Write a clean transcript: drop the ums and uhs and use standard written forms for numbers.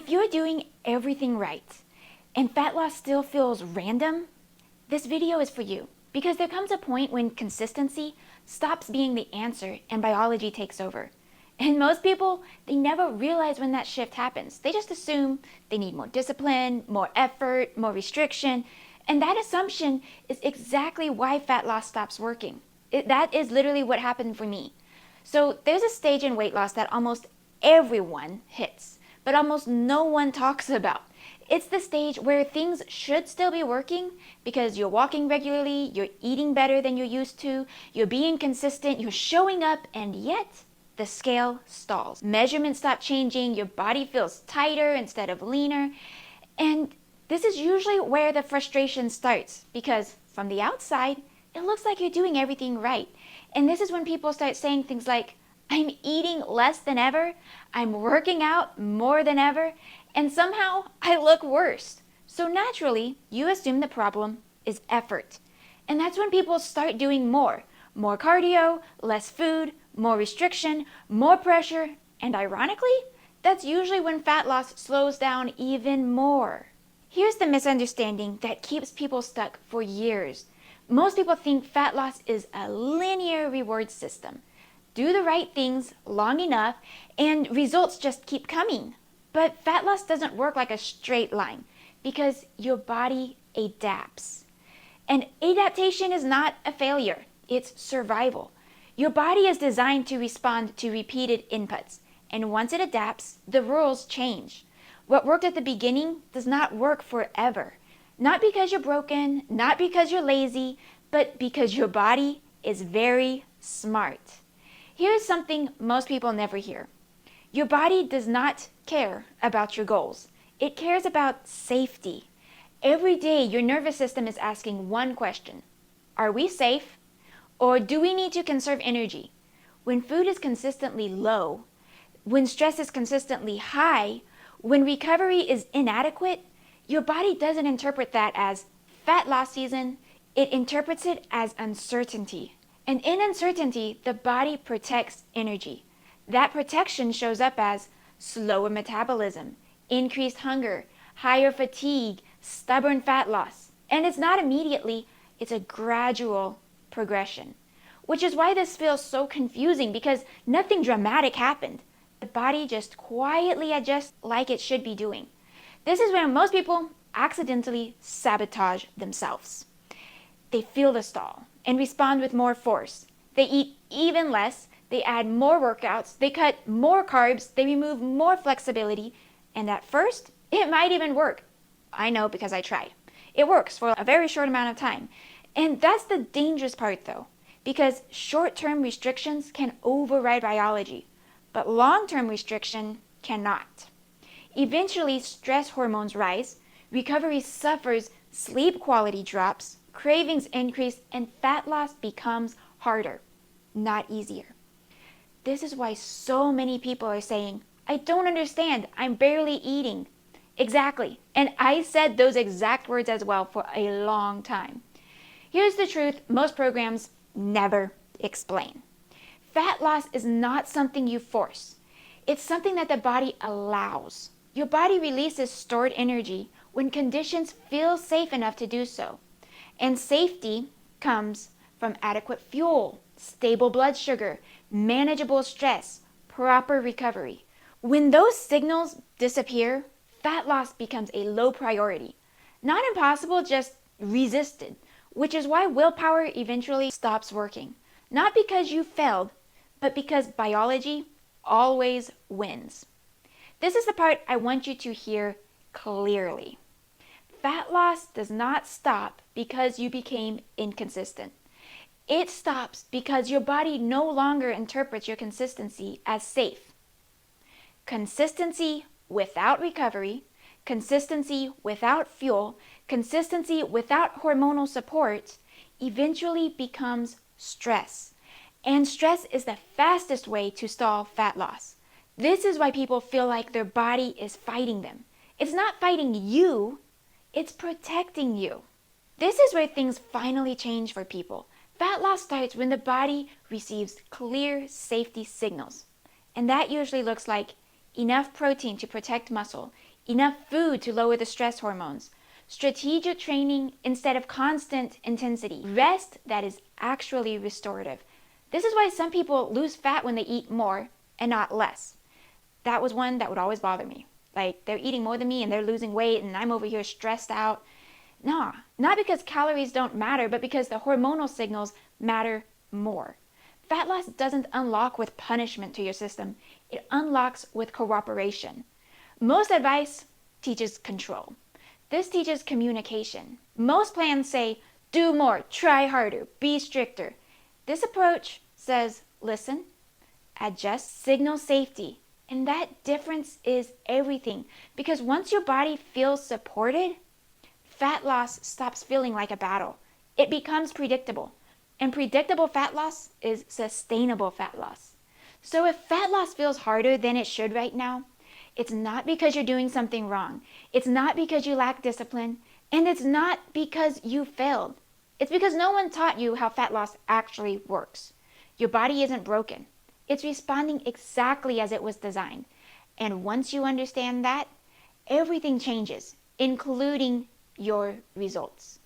If you're doing everything right and fat loss still feels random, this video is for you, because there comes a point when consistency stops being the answer and biology takes over. And most people, they never realize when that shift happens. They just assume they need more discipline, more effort, more restriction. And that assumption is exactly why fat loss stops working. That is literally what happened for me. So there's a stage in weight loss that almost everyone hits, but almost no one talks about. It's the stage where things should still be working because you're walking regularly, you're eating better than you used to, you're being consistent, you're showing up, and yet the scale stalls. Measurements stop changing, your body feels tighter instead of leaner, and this is usually where the frustration starts, because from the outside, it looks like you're doing everything right. And this is when people start saying things like, I'm eating less than ever, I'm working out more than ever, and somehow I look worse. So naturally, you assume the problem is effort. And that's when people start doing more cardio, less food, more restriction, more pressure, and ironically, that's usually when fat loss slows down even more. Here's the misunderstanding that keeps people stuck for years. Most people think fat loss is a linear reward system. Do the right things long enough and results just keep coming. But fat loss doesn't work like a straight line because your body adapts. And adaptation is not a failure, it's survival. Your body is designed to respond to repeated inputs, and once it adapts, the rules change. What worked at the beginning does not work forever. Not because you're broken, not because you're lazy, but because your body is very smart. Here's something most people never hear. Your body does not care about your goals. It cares about safety. Every day, your nervous system is asking one question. Are we safe? Or do we need to conserve energy? When food is consistently low, when stress is consistently high, when recovery is inadequate, your body doesn't interpret that as fat loss season, it interprets it as uncertainty. And in uncertainty, the body protects energy. That protection shows up as slower metabolism, increased hunger, higher fatigue, stubborn fat loss. And it's not immediately, it's a gradual progression. Which is why this feels so confusing, because nothing dramatic happened. The body just quietly adjusts like it should be doing. This is where most people accidentally sabotage themselves. They feel the stall and respond with more force. They eat even less, they add more workouts, they cut more carbs, they remove more flexibility, and at first, it might even work. I know because I tried. It works for a very short amount of time. And that's the dangerous part though, because short-term restrictions can override biology, but long-term restriction cannot. Eventually, stress hormones rise, recovery suffers, sleep quality drops, cravings increase, and fat loss becomes harder, not easier. This is why so many people are saying, I don't understand, I'm barely eating. Exactly, and I said those exact words as well for a long time. Here's the truth most programs never explain. Fat loss is not something you force. It's something that the body allows. Your body releases stored energy when conditions feel safe enough to do so. And safety comes from adequate fuel, stable blood sugar, manageable stress, proper recovery. When those signals disappear, fat loss becomes a low priority. Not impossible, just resisted, which is why willpower eventually stops working. Not because you failed, but because biology always wins. This is the part I want you to hear clearly. Fat loss does not stop because you became inconsistent. It stops because your body no longer interprets your consistency as safe. Consistency without recovery, consistency without fuel, consistency without hormonal support eventually becomes stress. And stress is the fastest way to stall fat loss. This is why people feel like their body is fighting them. It's not fighting you, it's protecting you. This is where things finally change for people. Fat loss starts when the body receives clear safety signals. And that usually looks like enough protein to protect muscle, enough food to lower the stress hormones, strategic training instead of constant intensity, rest that is actually restorative. This is why some people lose fat when they eat more and not less. That was one that would always bother me. Like, they're eating more than me and they're losing weight and I'm over here stressed out. No, not because calories don't matter, but because the hormonal signals matter more. Fat loss doesn't unlock with punishment to your system. It unlocks with cooperation. Most advice teaches control. This teaches communication. Most plans say, do more, try harder, be stricter. This approach says, listen, adjust, signal safety. And that difference is everything. Because once your body feels supported, fat loss stops feeling like a battle. It becomes predictable. And predictable fat loss is sustainable fat loss. So if fat loss feels harder than it should right now, it's not because you're doing something wrong. It's not because you lack discipline. And it's not because you failed. It's because no one taught you how fat loss actually works. Your body isn't broken. It's responding exactly as it was designed. And once you understand that, everything changes, including your results.